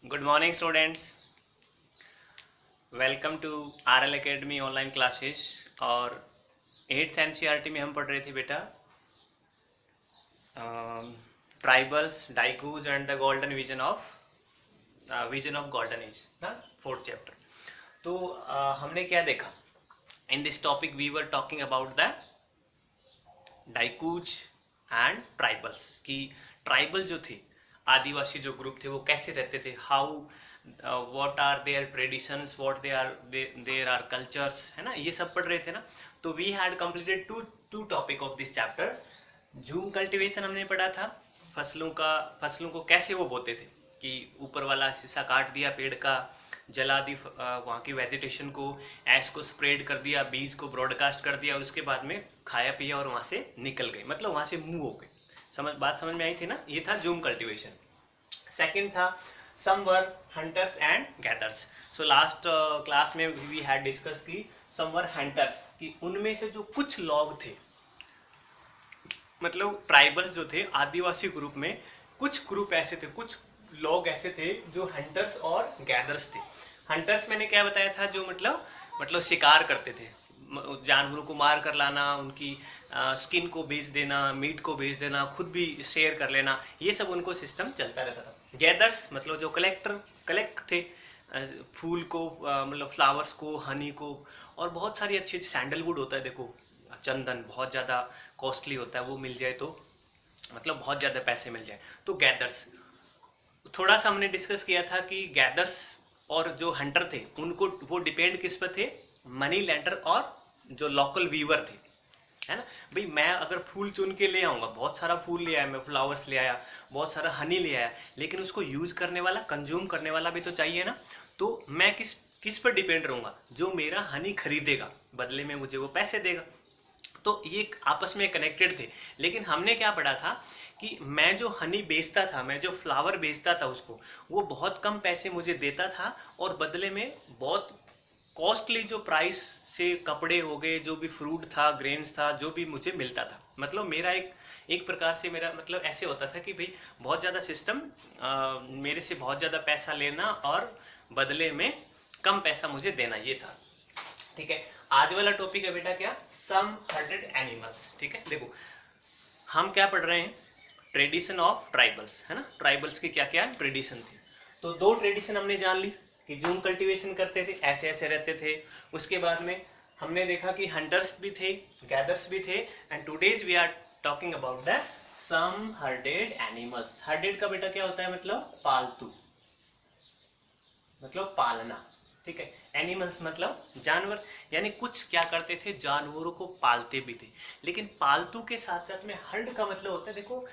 Good morning students, welcome to RL academy online classes. और 8th NCERT में हम पढ़ रहे थे बेटा tribals, Dikus and the golden vision of golden age, ना 4th चैप्टर। तो हमने क्या देखा in this topic? We were talking about the Dikus and tribals की ट्राइबल जो थे, आदिवासी जो ग्रुप थे, वो कैसे रहते थे, how what are their traditions, what there are cultures, है ना, ये सब पढ़ रहे थे ना। तो we had completed to topic of this chapter. Jhum cultivation हमने पढ़ा था, फसलों को कैसे वो बोते थे कि ऊपर वाला शीशा काट दिया पेड़ का, जला दी वहाँ की वेजिटेशन को, ऐश को स्प्रेड कर दिया, बीज को ब्रॉडकास्ट कर दिया और उसके बाद में खाया पिया और वहाँ से निकल गए, मतलब वहाँ से मूव हो गए। बात समझ में आई थी ना? ये था जूम कल्टीवेशन। सेकंड था some were hunters and gatherers. So last class में वी हैड डिस्कस की सम वर हंटर्स, कि उनमें से जो कुछ लोग थे, मतलब ट्राइबल्स जो थे आदिवासी ग्रुप में, कुछ ग्रुप ऐसे थे, कुछ लोग ऐसे थे जो हंटर्स और गैदर्स थे। हंटर्स मैंने क्या बताया था? जो मतलब शिकार करते थे, जानवरों को मार कर लाना, उनकी स्किन को बेच देना, मीट को बेच देना, खुद भी शेयर कर लेना, ये सब उनको सिस्टम चलता रहता था। गैदर्स मतलब जो कलेक्ट थे, फूल को, मतलब फ्लावर्स को, हनी को, और बहुत सारी अच्छी सैंडलवुड होता है, देखो चंदन बहुत ज़्यादा कॉस्टली होता है, वो मिल जाए तो मतलब बहुत ज़्यादा पैसे मिल जाए, तो गैदर्स। थोड़ा सा हमने डिस्कस किया था कि गैदर्स और जो हंटर थे उनको वो डिपेंड किस पर थे? मनी लैंडर और जो लोकल वीवर थे, है ना। भाई मैं अगर फूल चुन के ले आऊँगा, बहुत सारा फूल ले आया, मैं फ्लावर्स ले आया, बहुत सारा हनी ले आया, लेकिन उसको यूज़ करने वाला, कंज्यूम करने वाला भी तो चाहिए ना। तो मैं किस पर डिपेंड रहूँगा? जो मेरा हनी खरीदेगा, बदले में मुझे वो पैसे देगा। तो ये आपस में कनेक्टेड थे। लेकिन हमने क्या पढ़ा था कि मैं जो हनी बेचता था, मैं जो फ्लावर बेचता था उसको, वो बहुत कम पैसे मुझे देता था और बदले में बहुत कॉस्टली जो प्राइस से कपड़े हो गए, जो भी फ्रूट था, ग्रेन्स था, जो भी मुझे मिलता था, मतलब मेरा एक प्रकार से मेरा मतलब ऐसे होता था कि भाई बहुत ज़्यादा सिस्टम, मेरे से बहुत ज़्यादा पैसा लेना और बदले में कम पैसा मुझे देना, ये था। ठीक है, आज वाला टॉपिक है बेटा क्या? सम हर्टेड एनिमल्स। ठीक है, देखो हम क्या पढ़ रहे हैं? ट्रेडिशन ऑफ ट्राइबल्स, है ना। ट्राइबल्स की क्या क्या ट्रेडिशन थी। तो दो ट्रेडिशन हमने जान ली कि जूम कल्टीवेशन करते थे, ऐसे ऐसे रहते थे। उसके बाद में हमने देखा कि हंटर्स भी थे, गैदर्स भी थे। And today's we are talking about the some herded animals. Herded का बेटा क्या होता है? मतलब पालतू, मतलब पालना। ठीक है, एनिमल्स मतलब जानवर, यानी कुछ क्या करते थे? जानवरों को पालते भी थे। लेकिन पालतू के साथ साथ में हर्ड का मतलब होता है, देखो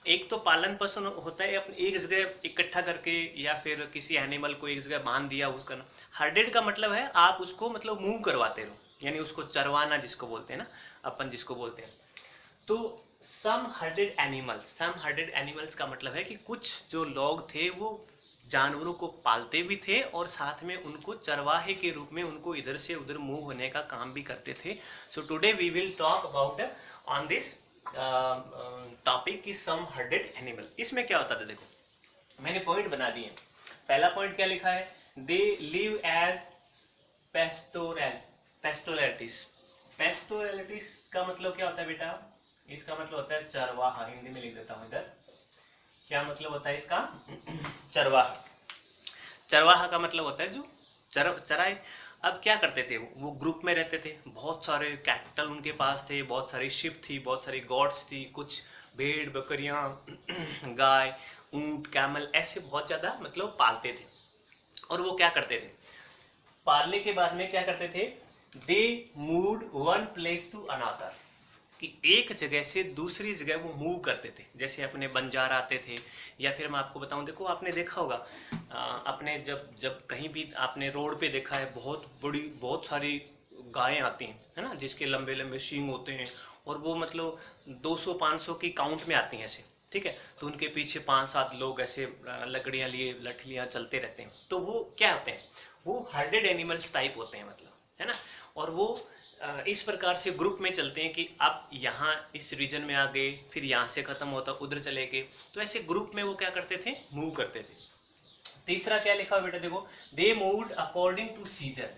एक तो पालन पोषण होता है अपने एक जगह इकट्ठा करके, या फिर किसी एनिमल को एक जगह बांध दिया उसका। हर्डेड का मतलब है आप उसको मतलब मूव करवाते रहो, यानी उसको चरवाना जिसको बोलते हैं ना, अपन जिसको बोलते हैं। तो सम हर्डेड एनिमल्स का मतलब है कि कुछ जो लोग थे वो जानवरों को पालते भी थे और साथ में उनको चरवाहे के रूप में उनको इधर से उधर मूव होने का काम भी करते थे। So today we will talk about on this topic की सम हर्डेड एनिमल। इसमें क्या होता था? देखो मैंने पॉइंट बना दिए। पहला पॉइंट क्या लिखा है? They live as पेस्टोरलिटीज। पेस्टोरलिटीज का मतलब क्या होता है बेटा? इसका मतलब होता है चरवाहा। हिंदी में लिख देता हूं इधर, क्या मतलब होता है इसका? चरवाहा। चरवाहा का मतलब होता है जो चराए। अब क्या करते थे? वो ग्रुप में रहते थे, बहुत सारे कैपिटल उनके पास थे, बहुत सारी शिप थी, बहुत सारी गॉड्स थी, कुछ भेड़ बकरियां गाय, ऊंट, कैमल, ऐसे बहुत ज़्यादा मतलब पालते थे। और वो क्या करते थे? पालने के बाद में क्या करते थे? They moved one place to another, कि एक जगह से दूसरी जगह वो मूव करते थे। जैसे अपने बंजार आते थे, या फिर मैं आपको बताऊं, देखो आपने देखा होगा अपने जब जब कहीं भी आपने रोड पे देखा है, बहुत सारी गायें आती हैं, है ना, जिसके लंबे लंबे सींग होते हैं, और वो मतलब 200-500 की काउंट में आती हैं ऐसे। ठीक है, तो उनके पीछे 5-7 लोग ऐसे लकड़ियां लिए, लठलियां चलते रहते हैं। तो वो क्या होते हैं? वो हर्डेड एनिमल्स टाइप होते हैं, मतलब, है ना। और वो इस प्रकार से ग्रुप में चलते हैं कि आप यहाँ इस रीजन में आ गए, फिर यहाँ से खत्म होता उधर चले गए। तो ऐसे ग्रुप में वो क्या करते थे? मूव करते थे। तीसरा क्या लिखा हुआ बेटा, देखो they moved according to season.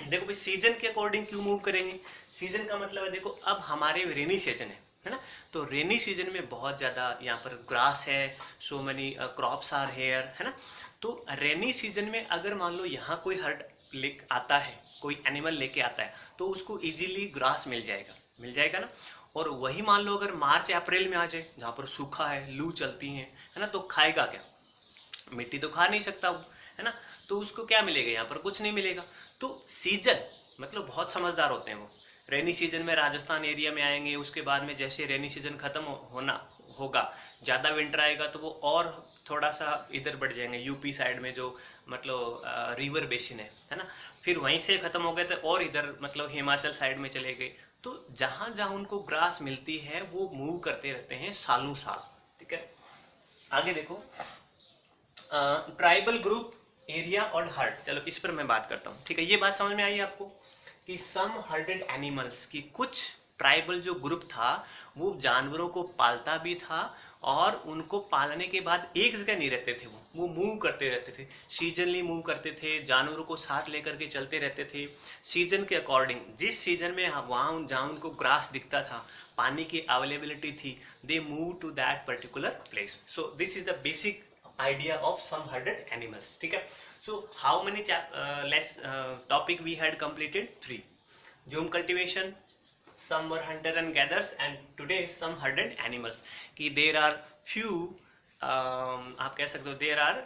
देखो भाई सीजन के अकॉर्डिंग क्यों मूव करेंगे, सीजन का मतलब है देखो अब हमारे रेनी सीजन है ना, तो रेनी सीजन में बहुत ज़्यादा यहाँ पर ग्रास है, so many crops are here, है ना। तो रेनी सीजन में अगर मान लो यहाँ कोई हर्ड ले आता है, कोई एनिमल लेके आता है, तो उसको इजीली ग्रास मिल जाएगा ना। और वही मान लो अगर मार्च अप्रैल में आ जाए जहाँ पर सूखा है, लू चलती है ना, तो खाएगा क्या, मिट्टी तो खा नहीं सकता वो, है ना। तो उसको क्या मिलेगा, यहाँ पर कुछ नहीं मिलेगा। तो सीजन मतलब बहुत समझदार होते हैं वो। रेनी सीजन में राजस्थान एरिया में आएंगे, उसके बाद में जैसे रेनी सीजन खत्म होना होगा, ज़्यादा विंटर आएगा तो वो और थोड़ा सा इधर बढ़ जाएंगे, यूपी साइड में जो मतलब रिवर बेसिन है ना। फिर वहीं से ख़त्म हो गए तो और इधर मतलब हिमाचल साइड में चले गए। तो जहाँ जहाँ उनको ग्रास मिलती है वो मूव करते रहते हैं सालों साल, ठीक है। आगे देखो ट्राइबल ग्रुप, एरिया और हर्ड, चलो इस पर मैं बात करता हूँ, ठीक है। ये बात समझ में आई आपको कि सम हर्डेड एनिमल्स की कुछ ट्राइबल जो ग्रुप था वो जानवरों को पालता भी था और उनको पालने के बाद एक जगह नहीं रहते थे, वो मूव करते रहते थे, सीजनली मूव करते थे, जानवरों को साथ लेकर के चलते रहते थे सीजन के अकॉर्डिंग। जिस सीजन में वहाँ जहाँ उनको ग्रास दिखता था, पानी की अवेलेबिलिटी थी, they move to that particular place. So this is the basic idea of some herded animals, ठीक है। so how many topic we had completed? 3. Zoom cultivation, some were hunter and gatherers, and today some herded animals कि there are few आप कह सकते हो there are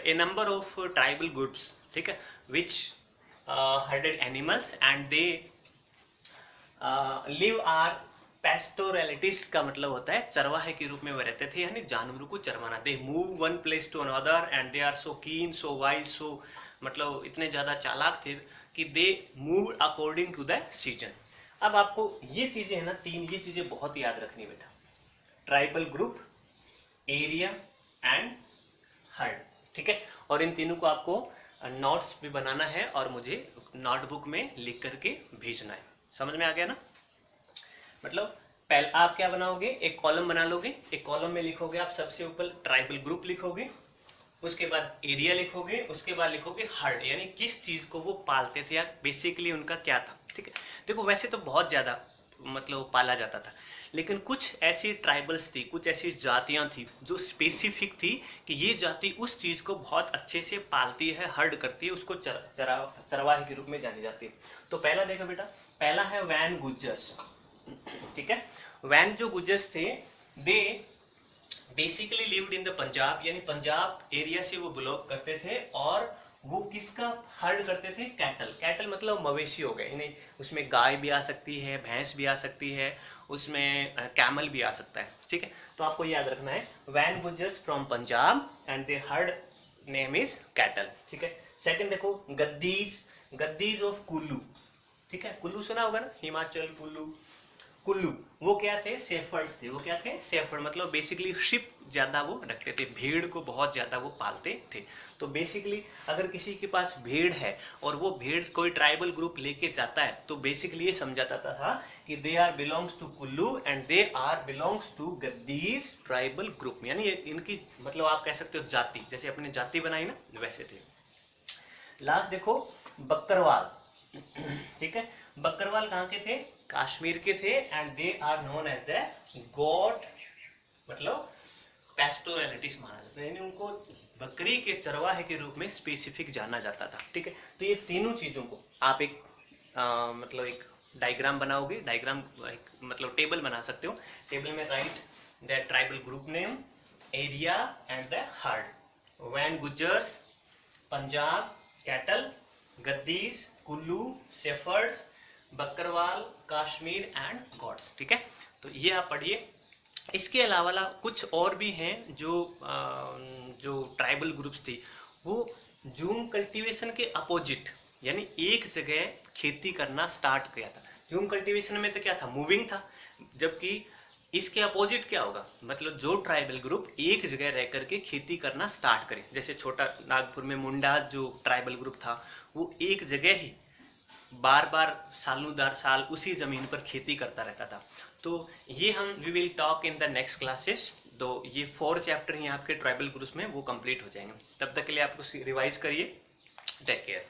a number of tribal groups, ठीक है, which herded animals and they live are पैस्टोरलिटिस्ट का मतलब होता है चरवाहे के रूप में वो रहते थे, यानी जानवरों को चरवाना। They move one place to another and they are so keen, so wise, सो मतलब इतने ज़्यादा चालाक थे कि they move according to the season. अब आपको ये चीज़ें है ना, 3 ये चीज़ें बहुत याद रखनी बेटा, tribal group, area and heard, ठीक है। और इन तीनों को आपको नोट्स भी बनाना है और मुझे नोटबुक में लिख करके भेजना है। समझ में आ गया ना। मतलब पहले आप क्या बनाओगे, एक कॉलम बना लोगे, एक कॉलम में लिखोगे आप सबसे ऊपर ट्राइबल ग्रुप लिखोगे, उसके बाद एरिया लिखोगे, उसके बाद लिखोगे हर्ड, यानी किस चीज़ को वो पालते थे या बेसिकली उनका क्या था, ठीक है। देखो वैसे तो बहुत ज़्यादा मतलब पाला जाता था, लेकिन कुछ ऐसी ट्राइबल्स थी, कुछ ऐसी जातियाँ थी जो स्पेसिफिक थी कि ये जाति उस चीज़ को बहुत अच्छे से पालती है, हर्ड करती है, उसको चरवाहे के रूप में जानी जाती है। तो पहला देखो बेटा, पहला है वैन गुज्जर्स, ठीक है। वैन जो गुज्जर्स थे they basically lived in the Punjab, यानी पंजाब एरिया से वो बिलोंग करते थे और वो किसका हर्ड करते थे, कैटल। कैटल मतलब मवेशी हो गए, यानी उसमें गाय भी आ सकती है, भैंस भी आ सकती है, उसमें कैमल भी आ सकता है, ठीक है। तो आपको याद रखना है Van Gujjars from Punjab and their herd name is cattle, ठीक है। सेकंड देखो गद्दीज, गद्दीज ऑफ कुल्लू, ठीक है। कुल्लू सुना होगा ना, हिमाचल कुल्लू, कुल्लू वो क्या थे, शेफर्ड्स थे। वो क्या थे, शेफर्ड, मतलब बेसिकली शिप ज़्यादा वो रखते थे, भेड़ को बहुत ज़्यादा वो पालते थे। तो बेसिकली अगर किसी के पास भेड़ है और वो भेड़ कोई ट्राइबल ग्रुप लेके जाता है तो बेसिकली ये समझा जाता था कि they are belongs to Kullu and they are belongs to Gaddis tribal group, यानी इनकी मतलब आप कह सकते हो जाति, जैसे अपनी जाति बनाई ना वैसे थे। लास्ट देखो बकरवाल, ठीक है। बकरवाल कहाँ के थे, कश्मीर के थे and they are known as the god, मतलब पैस्टोरलिटिस्ट माना जाता है, यानी उनको बकरी के चरवाहे के रूप में स्पेसिफिक जाना जाता था, ठीक है। तो ये तीनों चीज़ों को आप एक मतलब एक डायग्राम बनाओगे, डायग्राम एक मतलब टेबल बना सकते हो। टेबल में write the tribal group name, area and the herd. Van Gujjars Punjab, cattle, Gaddis Kullu, shepherds, Bakarwal, Kashmir and goats, ठीक है। तो ये आप पढ़िए। इसके अलावा कुछ और भी हैं जो ट्राइबल ग्रुप्स थी, वो जूम कल्टीवेशन के अपोजिट, यानी एक जगह खेती करना स्टार्ट किया था। जूम कल्टीवेशन में तो क्या था, मूविंग था, जबकि इसके अपोजिट क्या होगा, मतलब जो ट्राइबल ग्रुप एक जगह रह करके खेती करना स्टार्ट करे, जैसे छोटा नागपुर में मुंडा जो ट्राइबल ग्रुप था वो एक जगह ही बार बार सालों दर साल उसी जमीन पर खेती करता रहता था। तो ये हम we will talk in the next classes. तो ये 4 चैप्टर ही आपके ट्राइबल ग्रुप्स में वो कंप्लीट हो जाएंगे। तब तक के लिए आप कुछ रिवाइज करिए। Take care.